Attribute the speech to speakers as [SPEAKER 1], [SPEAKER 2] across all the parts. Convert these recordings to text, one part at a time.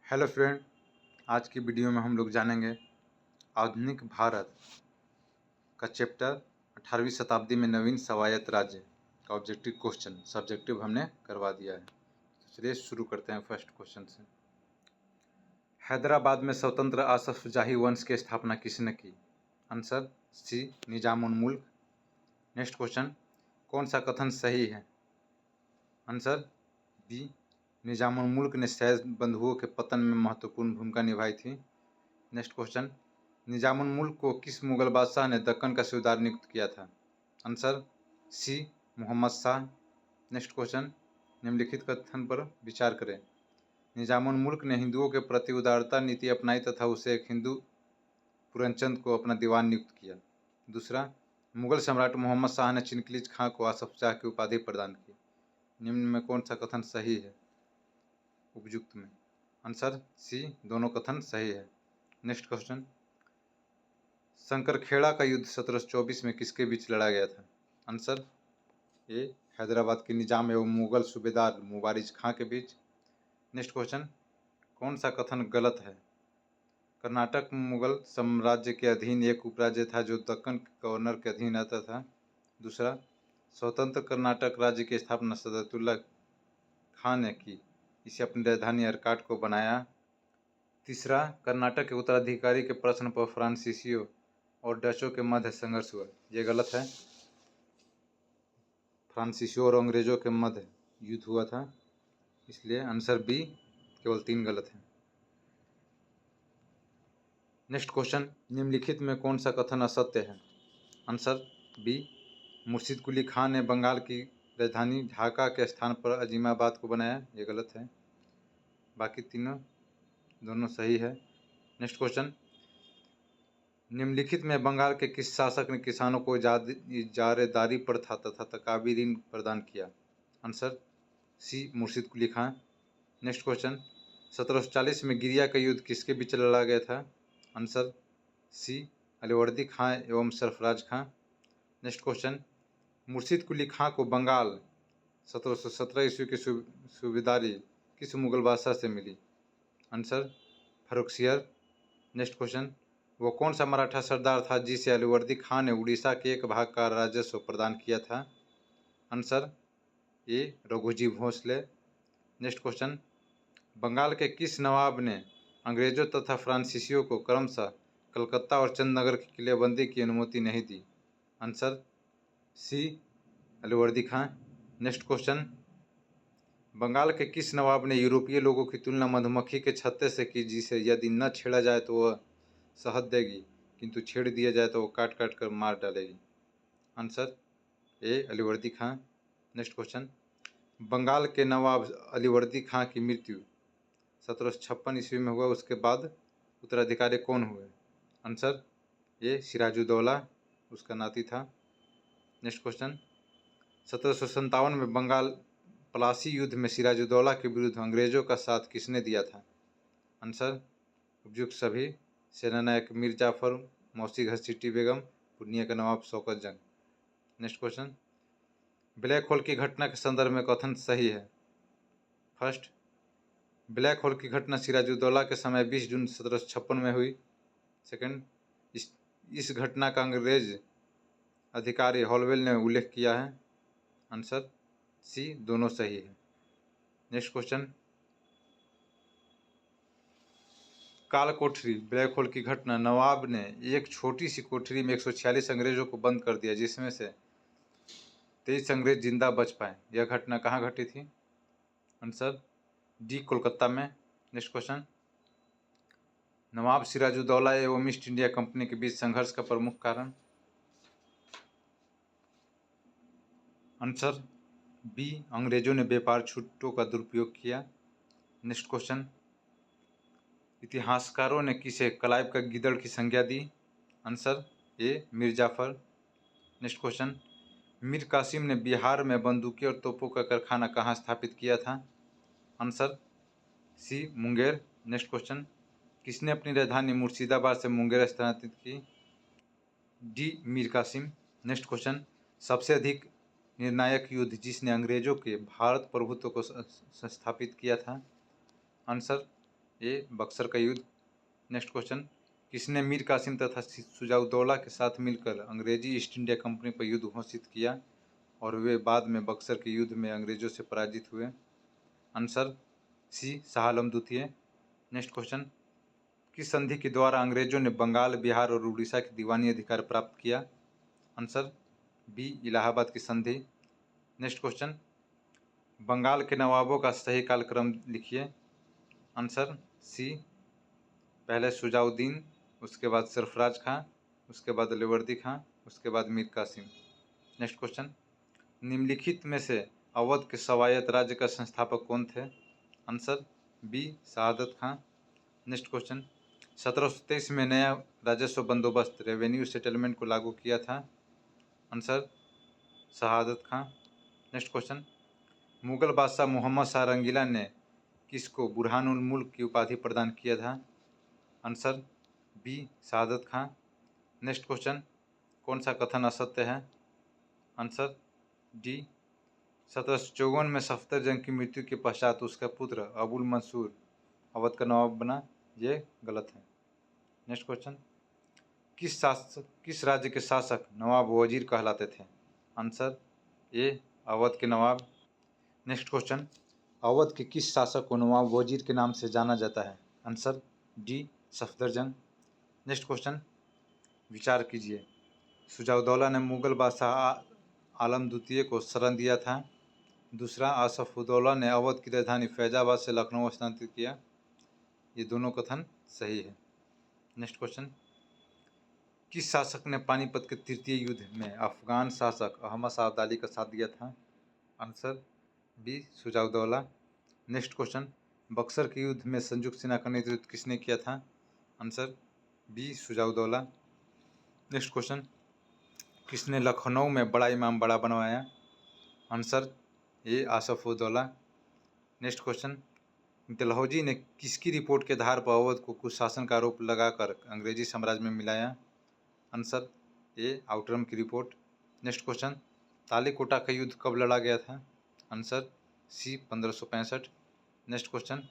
[SPEAKER 1] Hello friend, आज की video में हम लोग जानेंगे आधुनिक भारत का चैप्टर 18वीं शताब्दी में नवीन स्वायत्त राज्य का ऑब्जेक्टिव क्वेश्चन सब्जेक्टिव हमने करवा दिया है। तो चलिए शुरू करते हैं फर्स्ट क्वेश्चन से। हैदराबाद में स्वतंत्र आसफ जाही वंश की स्थापना किसने की? आंसर सी निजाम उल मुल्क। नेक्स्ट क्वेश्चन, कौन सा कथन सही है? आंसर बी निजाम उल मुल्क ने सैयद बंधुओं के पतन में महत्वपूर्ण भूमिका निभाई थी। नेक्स्ट क्वेश्चन, निजाम उल मुल्क को किस मुगल बादशाह ने दक्कन का सूबेदार नियुक्त किया था? Answer C Mohammad Shah. Next question, निम्नलिखित कथन पर विचार करें। निजाम उल मुल्क ने हिंदुओं के प्रति उदारता नीति अपनाई तथा उसे एक हिंदू पूरनचंद को अपना दीवान नियुक्त किया। दूसरा, मुगल सम्राट मोहम्मद शाह ने चिनकलीज खां को आसफ शाह की उपाधि प्रदान की। निम्न में कौन सा कथन सही है उपयुक्त में? आंसर सी दोनों कथन सही है। नेक्स्ट क्वेश्चन, शंकरखेड़ा का युद्ध 1724 में किसके बीच लड़ा गया था? आंसर ए हैदराबाद के निजाम एवं मुगल सूबेदार मुबारिज खां के बीच। नेक्स्ट क्वेश्चन, कौन सा कथन गलत है? कर्नाटक मुगल साम्राज्य के अधीन एक उपराज्य था जो दक्कन गवर्नर के अधीन आता था। दूसरा, स्वतंत्र कर्नाटक राज्य की स्थापना सदतुल्ला खान ने की, इसे अपनी राजधानी अर्काट को बनाया। तीसरा, कर्नाटक के उत्तराधिकारी के प्रश्न पर फ्रांसीसियों और डचों के मध्य संघर्ष हुआ। ये गलत है, फ्रांसीसियों और अंग्रेजों के मध्य युद्ध हुआ था, इसलिए आंसर बी केवल 3 गलत है। नेक्स्ट क्वेश्चन, निम्नलिखित में कौन सा कथन असत्य है? आंसर बी मुर्शिद कुली खान ने बंगाल की राजधानी ढाका के स्थान पर अजीमाबाद को बनाया। ये गलत है, बाकी दोनों सही है। नेक्स्ट क्वेश्चन, निम्नलिखित में बंगाल के किस शासक ने किसानों को इजारेदारी प्रथा तथा तकाबी ऋण प्रदान किया? आंसर सी मुर्शिद कुली खां। नेक्स्ट क्वेश्चन, 1740 में गिरिया का युद्ध किसके बीच लड़ा गया था? आंसर सी अलीवर्दी खां एवं सरफराज खां। नेक्स्ट क्वेश्चन, मुर्शिद कुली खां को बंगाल 1717 ईस्वी की सूबेदारी किस मुगल बादशाह से मिली? आंसर फर्रुखसियर। नेक्स्ट क्वेश्चन, वो कौन सा मराठा सरदार था जिसे अलीवर्दी खां ने उड़ीसा के एक भाग का राजस्व प्रदान किया था? Answer A Raghuji Bhosle. Next question, Bengal के किस नवाब ने अंग्रेजों तथा फ्रांसीसियों को क्रमशः कलकत्ता और चंदनगर की किलेबंदी की अनुमति नहीं दी? Answer C Alivardi Khan. Next question, Bengal के किस नवाब ने यूरोपीय लोगों की तुलना मधुमक्खी के छत्ते से की, जिसे यदि न छेड़ा जाए तो वह शहद देगी, किंतु छेड़ दिया जाए तो वो काट काट कर मार डालेगी? Answer A Alivardi Khan. Next question, Bengal के नवाब अलीवर्दी खां की मृत्यु 1756 ईस्वी में हुआ, उसके बाद उत्तराधिकारी कौन हुए? आंसर ए सिराजुद्दौला उसका नाती था। नेक्स्ट क्वेश्चन, 1757 में बंगाल पलासी युद्ध में सिराजुद्दौला के विरुद्ध अंग्रेजों का साथ किसने दिया था? आंसर उपयुक्त सभी, सेनानायक मीर जाफर, मौसी घसीटी बेगम, पूर्णिया का नवाब शौकत जंग। नेक्स्ट क्वेश्चन, ब्लैक होल की घटना के संदर्भ में कथन सही है? फर्स्ट, ब्लैक होल की घटना सिराजुद्दौला के समय 20 जून 1756 में हुई। सेकंड, इस घटना का अंग्रेज अधिकारी हॉलवेल ने उल्लेख किया है। आंसर सी दोनों सही है। नेक्स्ट क्वेश्चन, काल कोठरी ब्लैक होल की घटना, नवाब ने एक छोटी सी कोठरी में 146 अंग्रेजों को बंद कर दिया, जिसमें से 23 अंग्रेज जिंदा बच पाए। यह घटना कहाँ घटी थी? आंसर डी कोलकाता में। नेक्स्ट क्वेश्चन, नवाब सिराजुद्दौला एवं ईस्ट इंडिया कंपनी के बीच संघर्ष का प्रमुख कारण? आंसर बी अंग्रेजों ने व्यापार छूटों का दुरुपयोग किया। नेक्स्ट क्वेश्चन, इतिहासकारों ने किसे क्लाइव का गिदड़ की संज्ञा दी? Answer A Mir Jafar. Next question, Mir Qasim ने बिहार में बंदूकें और तोपों का कारखाना कहाँ स्थापित किया था? Answer C Munger. Next question, किसने अपनी राजधानी मुर्शिदाबाद से मुंगेर स्थानांतरित की? D Mir Qasim. Next question, सबसे अधिक निर्णायक युद्ध जिसने अंग्रेजों के भारत प्रभुत्व को स्थापित किया था? आंसर ए बक्सर का युद्ध। नेक्स्ट क्वेश्चन, किसने मीर कासिम तथा शुजाउद्दौला के साथ मिलकर अंग्रेजी ईस्ट इंडिया कंपनी पर युद्ध घोषित किया और वे बाद में बक्सर के युद्ध में अंग्रेजों से पराजित हुए? आंसर सी शाह आलम द्वितीय। नेक्स्ट क्वेश्चन, किस संधि के द्वारा अंग्रेजों ने बंगाल, बिहार और उड़ीसा के दीवानी अधिकार प्राप्त किया? आंसर बी इलाहाबाद की संधि। नेक्स्ट क्वेश्चन, बंगाल के नवाबों का सही कालक्रम लिखिए। आंसर सी पहले शुजाउद्दीन, उसके बाद सरफराज खां, उसके बाद अलीवर्दी खां, उसके बाद मीर कासिम। नेक्स्ट क्वेश्चन, निम्नलिखित में से अवध के स्वायत्त राज्य का संस्थापक कौन थे? आंसर बी शहादत खां। नेक्स्ट क्वेश्चन, 1723 में नया राजस्व बंदोबस्त रेवेन्यू सेटलमेंट को लागू किया था? आंसर शहादत खां। नेक्स्ट क्वेश्चन, मुगल बादशाह मोहम्मद शाह रंगीला ने किसको बुरहानुल मुल्क की उपाधि प्रदान किया था? आंसर बी शहादत खां। नेक्स्ट क्वेश्चन, कौन सा कथन असत्य है? आंसर डी 1754 में सफदरजंग की मृत्यु के पश्चात उसका पुत्र अबुल मंसूर अवध का नवाब बना, ये गलत है। नेक्स्ट क्वेश्चन, किस राज्य के शासक नवाब वजीर कहलाते थे? आंसर ए अवध के नवाब। नेक्स्ट क्वेश्चन, अवध के किस शासक को नवाब वजीर के नाम से जाना जाता है? Answer D Safdarjung. Next question, विचार कीजिए। शुजाउद्दौला ने मुगल बादशाह आलम द्वितीय को शरण दिया था। दूसरा, आसफउद्दौला ने अवध की राजधानी फैजाबाद से लखनऊ स्थानांतरित किया। ये दोनों कथन सही है। नेक्स्ट क्वेश्चन, किस शासक ने पानीपत के तृतीय युद्ध में अफगान शासक अहमद शाह अब्दाली का साथ दिया था? Answer B Shujauddaula. Next question, Buxar के युद्ध में संयुक्त सेना का नेतृत्व किसने किया था? Answer B Shujauddaula. Next question, किसने लखनऊ में बड़ा इमाम बाड़ा बनवाया? Answer A Asafuddaula. Next question, Dalhousie ने किसकी रिपोर्ट के आधार पर अवध को कुशासन का आरोप लगाकर अंग्रेजी साम्राज्य में मिलाया? आंसर ए आउटरम की रिपोर्ट। नेक्स्ट क्वेश्चन, तालीकोटा का युद्ध कब लड़ा गया था? आंसर सी 1565। नेक्स्ट क्वेश्चन,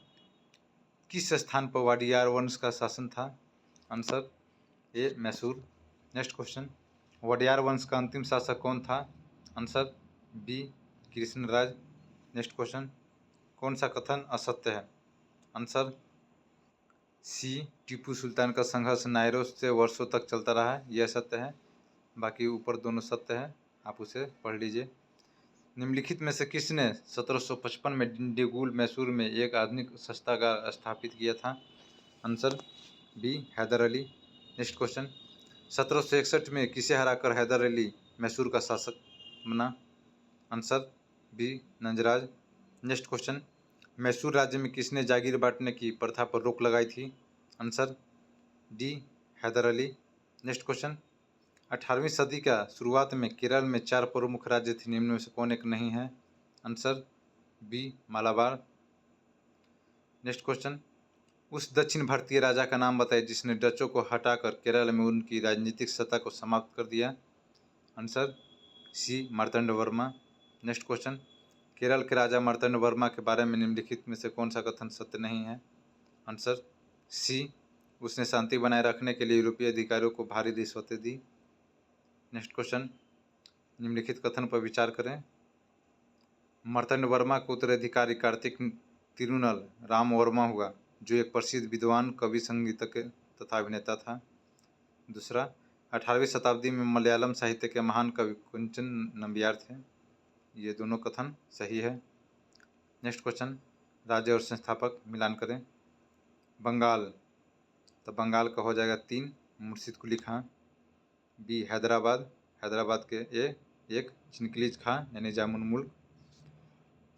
[SPEAKER 1] किस स्थान पर वाडियार वंश का शासन था? Answer A Mysore. Next question, Wadiyar वंश का अंतिम शासक कौन था? Answer B Krishnaraja. Next question, कौन सा कथन असत्य है? आंसर सी टीपू सुल्तान का संघर्ष नायरों से वर्षों तक चलता रहा है, यह सत्य है। बाकी ऊपर दोनों सत्य है, आप उसे पढ़ लीजिए। निम्नलिखित में से किसने 1755 में डिंडीगुल मैसूर में एक आधुनिक शस्त्रागार स्थापित किया था? Answer B Haidar Ali. Next question, 1761 में किसे हराकर हैदर अली मैसूर का शासक बना? Answer B Nanjaraj. Next question, Mysore राज्य में किसने जागीर बांटने की प्रथा पर रोक लगाई थी? Answer D Haidar Ali. Next question, 18वीं सदी का शुरुआत में केरल में 4 प्रमुख राज्य थे, निम्न में से कौन एक नहीं है? Answer B Malabar. Next question, उस दक्षिण भारतीय राजा का नाम बताइए जिसने डचों को हटाकर केरल में उनकी राजनीतिक सत्ता को समाप्त कर दिया? Answer C Marthanda Varma. Next question, Kerala के राजा मार्तंड वर्मा के बारे में निम्नलिखित में से कौन सा कथन सत्य नहीं है? आंसर सी उसने शांति बनाए रखने के लिए यूरोपीय अधिकारियों को भारी रिश्वतें दी। नेक्स्ट क्वेश्चन, निम्नलिखित कथन पर विचार करें। मार्तंड वर्मा को उत्तराधिकारी कार्तिक तिरुनल राम वर्मा हुआ, जो एक प्रसिद्ध विद्वान, कवि, संगीतज्ञ तथा अभिनेता था। दूसरा, 18वीं शताब्दी में मलयालम साहित्य के महान कवि कुंचन नंबियार थे। ये दोनों कथन सही है। नेक्स्ट क्वेश्चन, राज्य और संस्थापक मिलान करें। बंगाल, तो बंगाल का हो जाएगा 3 मुर्शिद कुली खां। बी हैदराबाद, हैदराबाद के ए 1 चिनकिलीज खां यानी जामुन मुल्क।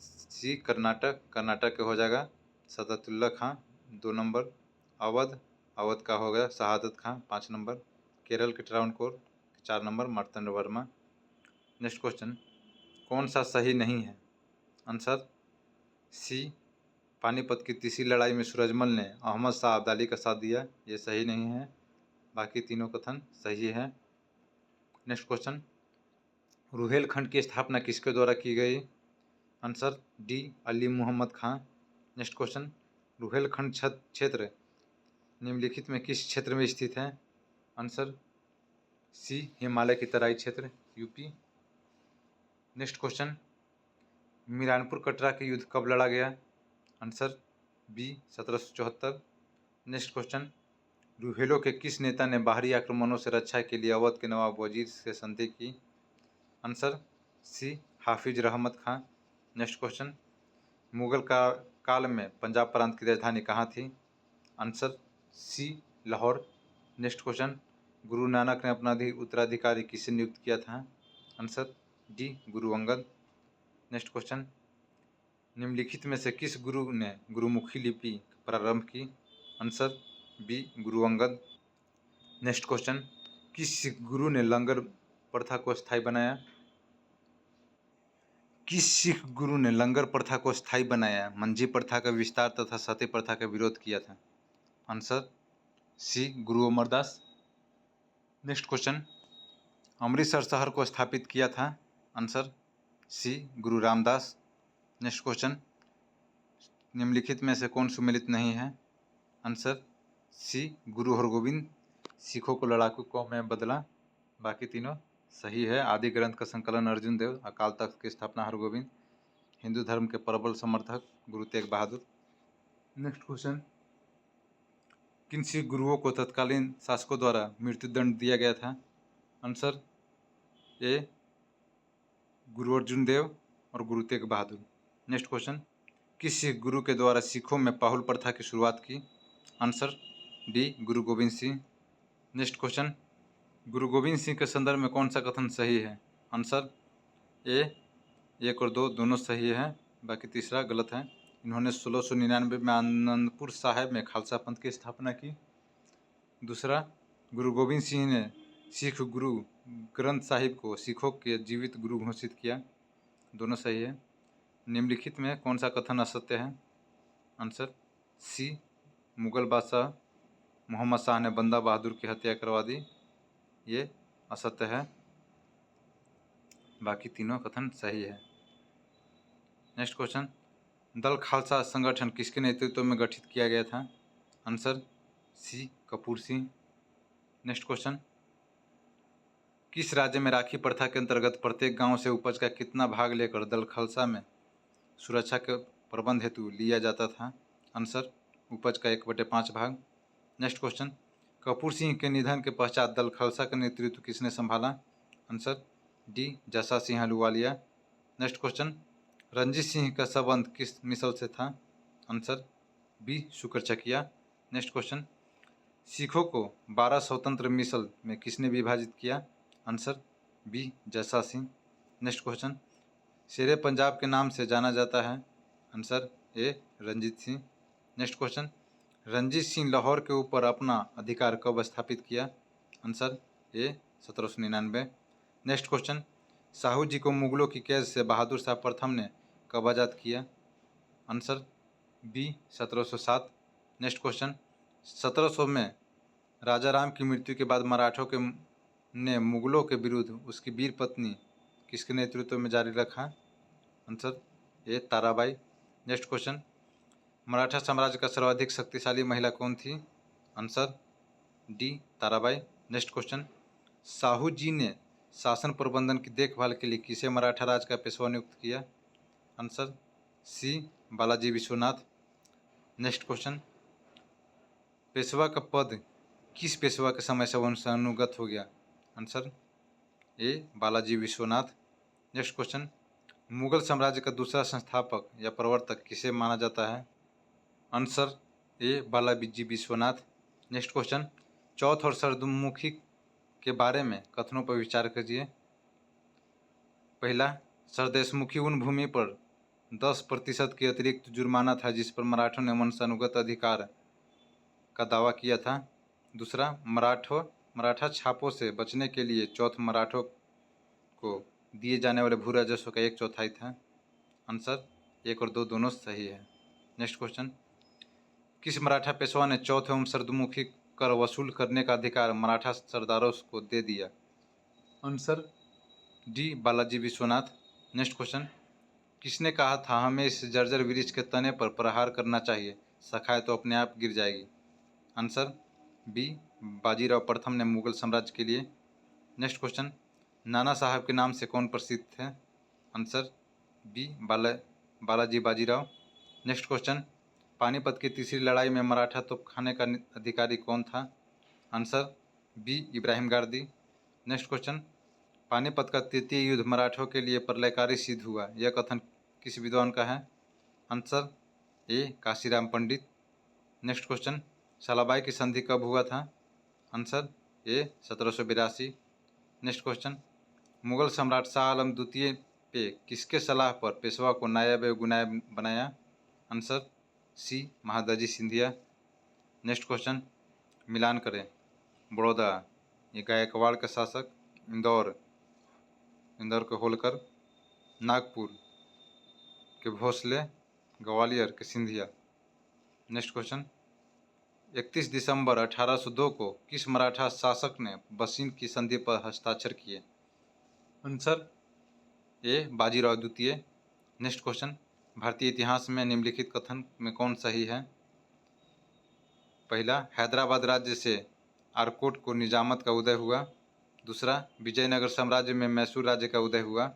[SPEAKER 1] सी कर्नाटक, कर्नाटक के हो जाएगा सदतुल्ला खां 2 नंबर। अवध, अवध का हो गया शहादत खां 5 नंबर। केरल के Travancore 4 number Martand Varma. Next question, कौन सा सही नहीं है? आंसर सी पानीपत की तीसरी लड़ाई में सूरजमल ने अहमद शाह अब्दाली का साथ दिया, ये सही नहीं है। बाकी तीनों कथन सही है। नेक्स्ट क्वेश्चन, रुहेलखंड की स्थापना किसके द्वारा की गई? आंसर डी अली मोहम्मद खां। नेक्स्ट क्वेश्चन, रुहेलखंड क्षेत्र निम्नलिखित में किस क्षेत्र में स्थित है? आंसर सी हिमालय की तराई क्षेत्र, UP. Next question, Miranpur Katra के युद्ध कब लड़ा गया? Answer B 1774। नेक्स्ट क्वेश्चन, रुहेलों के किस नेता ने बाहरी आक्रमणों से रक्षा के लिए अवध के नवाब वजीर से संधि की? आंसर सी हाफिज रहमत खां। नेक्स्ट क्वेश्चन, मुगल काल में पंजाब प्रांत की राजधानी कहाँ थी? Answer C Lahore. Next question, Guru Nanak ने अपना उत्तराधिकारी किसे नियुक्त किया था? Answer D Guru Angad. Next question, निम्नलिखित में से किस गुरु ने गुरुमुखी लिपि प्रारंभ की? Answer B Guru Angad. Next question, किस सिख गुरु ने लंगर प्रथा को स्थायी बनाया? किस सिख गुरु ने लंगर प्रथा को स्थायी बनाया, मंजी प्रथा का विस्तार तथा सती प्रथा का विरोध किया था? आंसर सी गुरु अमरदास। नेक्स्ट क्वेश्चन, अमृतसर शहर को स्थापित किया था? आंसर सी गुरु रामदास। नेक्स्ट क्वेश्चन, निम्नलिखित में से कौन सुमेलित नहीं है? आंसर सी गुरु हरगोविंद। सिखों को लड़ाकू कौम में बदला, बाकी तीनों सही है। आदि ग्रंथ का संकलन अर्जुन देव, अकाल तख्त की स्थापना हरगोविंद, हिंदू धर्म के प्रबल समर्थक गुरु तेग बहादुर। नेक्स्ट क्वेश्चन, किन सिख गुरुओं को तत्कालीन शासकों द्वारा मृत्युदंड दिया गया था? आंसर ए गुरु अर्जुन देव और गुरु तेग बहादुर। नेक्स्ट क्वेश्चन, किस सिख गुरु के द्वारा सिखों में पाहुल प्रथा की शुरुआत की? आंसर डी गुरु गोविंद सिंह। नेक्स्ट क्वेश्चन, गुरु गोविंद सिंह के संदर्भ में कौन सा कथन सही है? आंसर ए 1 और 2 दोनों सही है, बाकी तीसरा गलत है। इन्होंने 1699 में आनंदपुर साहिब में खालसा पंथ की स्थापना की। दूसरा, गुरु गोविंद सिंह ने सिख गुरु ग्रंथ साहिब को सिखों के जीवित गुरु घोषित किया। दोनों सही है। निम्नलिखित में कौन सा कथन असत्य है? आंसर सी मुगल बादशाह मोहम्मद शाह ने बंदा बहादुर की हत्या करवा दी, ये असत्य है। बाकी तीनों कथन सही है। नेक्स्ट क्वेश्चन, दल खालसा संगठन किसके नेतृत्व में गठित किया गया था? Answer C Kapur Singh. Next question, किस राज्य में राखी प्रथा के अंतर्गत प्रत्येक गांव से उपज का कितना भाग लेकर दल खालसा में सुरक्षा के प्रबंध हेतु लिया जाता था? आंसर उपज का 1/5 भाग। नेक्स्ट क्वेश्चन, कपूर सिंह के निधन के पश्चात दल खालसा का नेतृत्व किसने संभाला? Answer D Jassa Singh Ahluwalia. Next question, Ranjit Singh का संबंध किस मिसल से था? Answer B Sukerchakia. Next question, सिखों को 12 स्वतंत्र मिसल में किसने विभाजित किया? आंसर बी जसा सिंह। नेक्स्ट क्वेश्चन, शेरे पंजाब के नाम से जाना जाता है? Answer A Ranjit Singh. Next question, Ranjit Singh Lahore के ऊपर अपना अधिकार कब स्थापित किया? आंसर ए 1799। नेक्स्ट क्वेश्चन, साहू जी को मुगलों की कैद से बहादुर शाह प्रथम ने कब आज़ाद किया? Answer B 1707। नेक्स्ट क्वेश्चन, 1700 में राजा राम की मृत्यु के बाद मराठों के ने मुगलों के विरुद्ध उसकी वीर पत्नी किसके नेतृत्व में जारी रखा? Answer A Tarabai. Next question, Maratha साम्राज्य का सर्वाधिक शक्तिशाली महिला कौन थी? Answer D Tarabai. Next question, Sahu ji ने शासन प्रबंधन की देखभाल के लिए किसे मराठा राज का पेशवा नियुक्त किया? Answer C Balaji Vishwanath. Next question, Peshwa का पद किस पेशवा के समय से वंशानुगत हो गया? Answer A Balaji Vishwanath. Next question, Mughal साम्राज्य का दूसरा संस्थापक या प्रवर्तक किसे माना जाता है? Answer A Balaji Vishwanath. Next question, चौथ और सरदमुखी के बारे में कथनों पर विचार कीजिए। पहला, सरदेशमुखी उन भूमि पर 10% के अतिरिक्त जुर्माना था जिस पर मराठों ने वंशानुगत अधिकार का दावा किया था। दूसरा, मराठा छापों से बचने के लिए चौथ मराठों को दिए जाने वाले भू राजस्व का 1/4 था। आंसर 1 और 2 दोनों सही है। नेक्स्ट क्वेश्चन, किस मराठा पेशवा ने चौथ एवं सरदमुखी कर वसूल करने का अधिकार मराठा सरदारों को दे दिया? Answer D Balaji Vishwanath. Next question, किसने कहा था हमें इस जर्जर वृक्ष के तने पर प्रहार करना चाहिए शाखाएं तो अपने आप गिर जाएगी। आंसर बी, बाजीराव प्रथम ने मुगल साम्राज्य के लिए। नेक्स्ट क्वेश्चन, नाना साहब के नाम से कौन प्रसिद्ध थे? Answer B, Balaji Bajirao. Next question, Panipat की तीसरी लड़ाई में मराठा तोपखाने का अधिकारी कौन था? Answer B, Ibrahim Gardi. Next question, Panipat का तृतीय युद्ध मराठों के लिए प्रलयकारी सिद्ध हुआ, यह कथन किस विद्वान का है? Answer A, Kashiram Pandit. Next question, Salbai की संधि कब हुआ था? Answer A, 1782। Next question, Mughal सम्राट शाह आलम द्वितीय पे किसके सलाह पर पेशवा को नायब ए गुनायब बनाया? Answer C, Mahadji Scindia. Next question, मिलान करें। बड़ौदा ये गायकवाड़ के शासक, इंदौर के होलकर, नागपुर के भोसले, ग्वालियर के सिंधिया। नेक्स्ट क्वेश्चन, 31 दिसंबर 1802 को किस मराठा शासक ने बसीन की संधि पर हस्ताक्षर किए? आंसर ए, बाजीराव द्वितीय। नेक्स्ट क्वेश्चन, भारतीय इतिहास में निम्नलिखित कथन में कौन सही है? पहला, हैदराबाद राज्य से आरकोट को निजामत का उदय हुआ। दूसरा, विजयनगर साम्राज्य में मैसूर राज्य का उदय हुआ।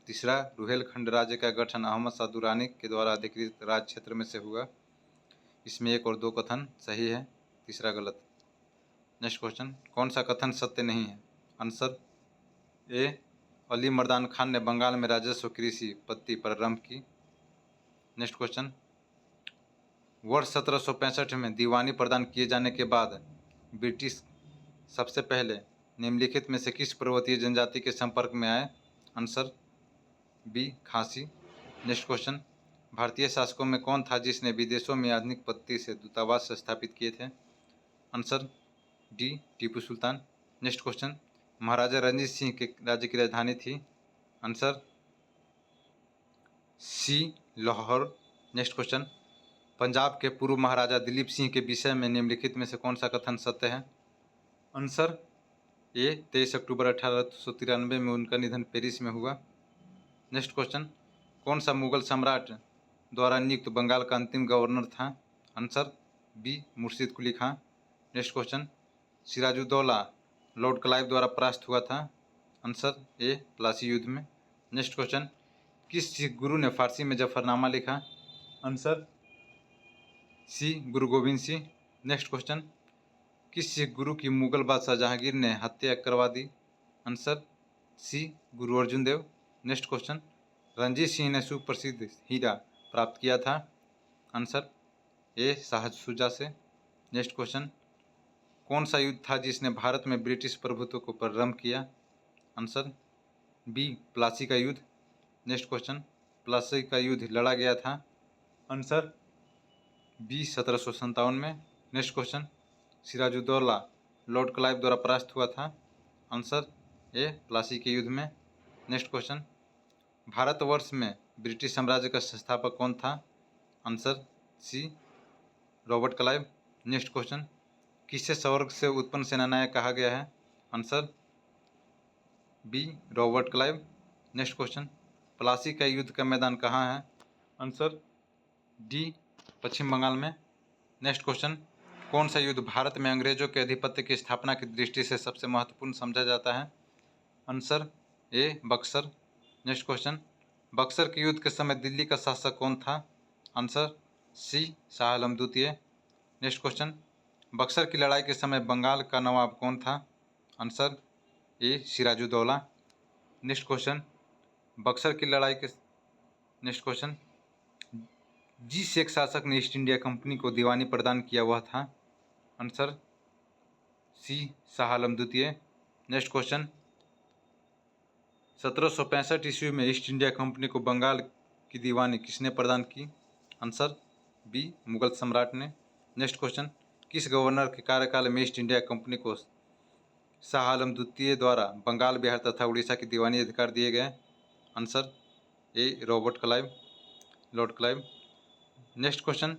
[SPEAKER 1] तीसरा, रुहेलखंड राज्य का गठन अहमद शाह दुरानी के द्वारा अधिकृत राज क्षेत्र में से हुआ। इसमें एक और दो कथन सही है, तीसरा गलत। नेक्स्ट क्वेश्चन, कौन सा कथन सत्य नहीं है? आंसर ए, अली मर्दान खान ने बंगाल में राजस्व कृषि पत्ती प्रारंभ की। नेक्स्ट क्वेश्चन, वर्ष 1765 में दीवानी प्रदान किए जाने के बाद ब्रिटिश सबसे पहले निम्नलिखित में से किस पर्वतीय जनजाति के संपर्क में आए? आंसर बी, खासी। नेक्स्ट क्वेश्चन, भारतीय शासकों में कौन था जिसने विदेशों में आधुनिक पद्धति से दूतावास स्थापित किए थे? Answer D, Tipu Sultan. Next question, Maharaja Ranjit Singh के राज्य की राजधानी थी? Answer C, Lahore. Next question, Punjab के पूर्व महाराजा दिलीप सिंह के विषय में निम्नलिखित में से कौन सा कथन सत्य है? आंसर ए, 23 अक्टूबर 1893 में उनका निधन पेरिस में हुआ। नेक्स्ट क्वेश्चन, कौन सा मुगल सम्राट द्वारा नियुक्त बंगाल का अंतिम गवर्नर था? Answer B, Murshid Quli Khan. Next question, Sirajuddaula Lord Clive द्वारा परास्त हुआ था? आंसर ए, प्लासी युद्ध में। नेक्स्ट क्वेश्चन, किस सिख गुरु ने फारसी में जफरनामा लिखा? आंसर सी, गुरु गोविंद सिंह। नेक्स्ट क्वेश्चन, किस सिख गुरु की मुगल बादशाह जहांगीर ने हत्या करवा दी? आंसर सी, गुरु अर्जुन देव। नेक्स्ट क्वेश्चन, रणजीत सिंह ने सुप्रसिद्ध हीरा प्राप्त किया था? आंसर ए, शाह शुजा से। नेक्स्ट क्वेश्चन, कौन सा युद्ध था जिसने भारत में ब्रिटिश प्रभुत्व को प्रारंभ किया? आंसर बी, प्लासी का युद्ध। नेक्स्ट क्वेश्चन, प्लासी का युद्ध लड़ा गया था? आंसर बी, 1757 में। Next question, Sirajuddaula Lord Clive द्वारा परास्त हुआ था? आंसर ए, प्लासी के युद्ध में। नेक्स्ट क्वेश्चन, भारतवर्ष में ब्रिटिश साम्राज्य का संस्थापक कौन था? Answer C, Robert Clive. Next question, किसे स्वर्ग से उत्पन्न सेनानायक कहा गया है? Answer B, Robert Clive. Next question, Plassey का युद्ध का मैदान कहाँ है? आंसर डी, पश्चिम बंगाल में। नेक्स्ट क्वेश्चन, कौन सा युद्ध भारत में अंग्रेजों के आधिपत्य की स्थापना की दृष्टि से सबसे महत्वपूर्ण समझा जाता है? आंसर ए, बक्सर। नेक्स्ट क्वेश्चन, बक्सर के युद्ध के समय दिल्ली का शासक कौन था? आंसर सी, शाह आलम द्वितीय। नेक्स्ट क्वेश्चन, बक्सर की लड़ाई के समय बंगाल का नवाब कौन था? Answer A, Sirajuddaula. Next question, Buxar की लड़ाई के नेक्स्ट क्वेश्चन, जिस शेख शासक ने ईस्ट इंडिया कंपनी को दीवानी प्रदान किया वह था? आंसर सी, शाह आलम द्वितीय। नेक्स्ट क्वेश्चन, 1765 ईस्वी में ईस्ट इंडिया कंपनी को बंगाल की दीवानी किसने प्रदान की? आंसर बी, मुगल सम्राट ने। नेक्स्ट क्वेश्चन, किस गवर्नर के कार्यकाल में ईस्ट इंडिया कंपनी को शाह आलम द्वितीय द्वारा बंगाल, बिहार तथा उड़ीसा की दीवानी अधिकार दिए गए? Answer A, Robert Clive, Lord Clive. Next question,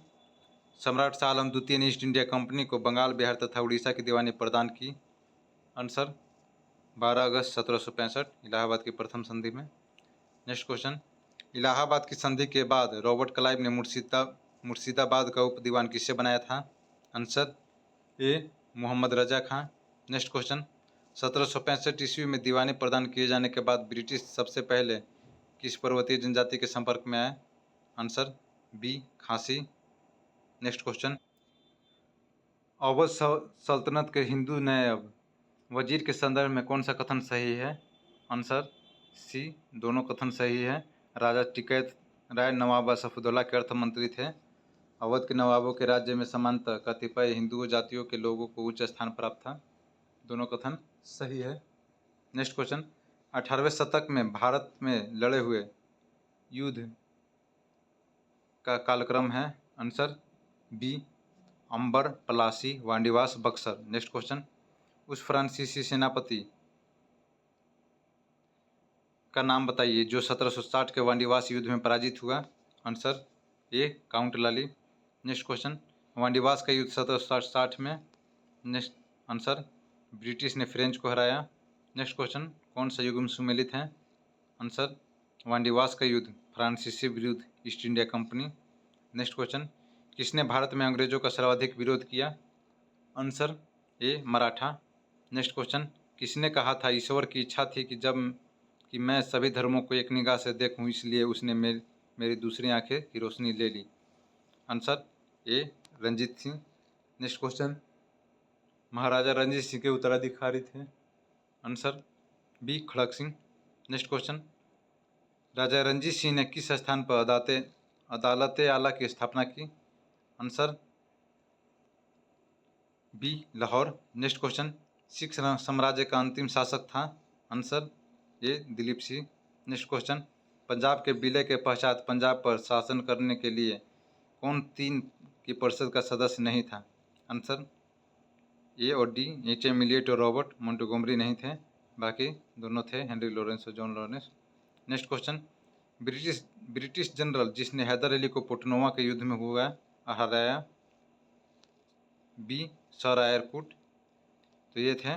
[SPEAKER 1] सम्राट शाह आलम द्वितीय ने ईस्ट इंडिया कंपनी को बंगाल, बिहार तथा उड़ीसा की दीवानी प्रदान की? आंसर 12 अगस्त 1765 इलाहाबाद की प्रथम संधि में। नेक्स्ट क्वेश्चन, इलाहाबाद की संधि के बाद रॉबर्ट क्लाइव ने मुर्शिदाबाद का उप दीवान किससे बनाया था? Answer A Mohammad Raza Khan. Next question, 1765 ईस्वी में दीवानी प्रदान किए जाने के बाद ब्रिटिश सबसे पहले किस पर्वतीय जनजाति के संपर्क में आए? आंसर बी खासी। नेक्स्ट क्वेश्चन, अवध सल्तनत के हिंदू नायब वजीर के संदर्भ में कौन सा कथन सही है? आंसर सी दोनों कथन सही है। राजा टिकैत राय नवाब सफुद्दौला के अर्थ मंत्री थे। अवध के नवाबों के राज्य में समानतः कतिपय हिंदू जातियों के लोगों को उच्च स्थान प्राप्त था। दोनों कथन सही है। नेक्स्ट क्वेश्चन, 18वें शतक में भारत में लड़े हुए युद्ध का कालक्रम है? आंसर बी अंबर, पलासी, वांडीवास, बक्सर। नेक्स्ट क्वेश्चन, उस फ्रांसीसी सेनापति का नाम बताइए जो 1760 के वांडीवास युद्ध में पराजित हुआ। Answer A count Lali. Next question, Wandiwash का युद्ध 1760 में। नेक्स्ट आंसर ब्रिटिश ने फ्रेंच को हराया। नेक्स्ट क्वेश्चन, कौन सा युग में सुमेलित है? आंसर वांडीवास का युद्ध फ्रांसीसी विरुद्ध east India company. Next question, किसने भारत में अंग्रेजों का सर्वाधिक विरोध किया? आंसर ए मराठा। नेक्स्ट क्वेश्चन, किसने कहा था ईश्वर की इच्छा थी कि मैं सभी धर्मों को एक निगाह से देखूं, इसलिए उसने मेरी दूसरी आंखें की रोशनी ले ली? Answer A Ranjit Singh. Next question, Maharaja Ranjit Singh के उत्तराधिकारी थे? Answer B Kharak Singh. Next question, Raja Ranjit Singh ने किस स्थान पर अदालत आला की स्थापना की? Answer B Lahore. Next question, Sikh साम्राज्य का अंतिम शासक था? Answer A Dilip Singh. Next question, Punjab के विलय के पश्चात पंजाब पर शासन करने के लिए कौन 3 की परिषद का सदस्य नहीं था? आंसर ए और डी, एच.एम. इलियट और रॉबर्ट मोंटगोमरी नहीं थे, बाकी दोनों थे, हेनरी लॉरेंस और John Lawrence. Next question, British general जिसने हैदर अली को पोटनोवा के युद्ध में हराया? B sir Eyre Coote. तो ये थे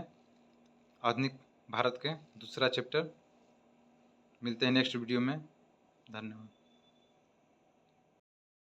[SPEAKER 1] आधुनिक भारत के दूसरा चैप्टर। मिलते हैं नेक्स्ट वीडियो में। धन्यवाद।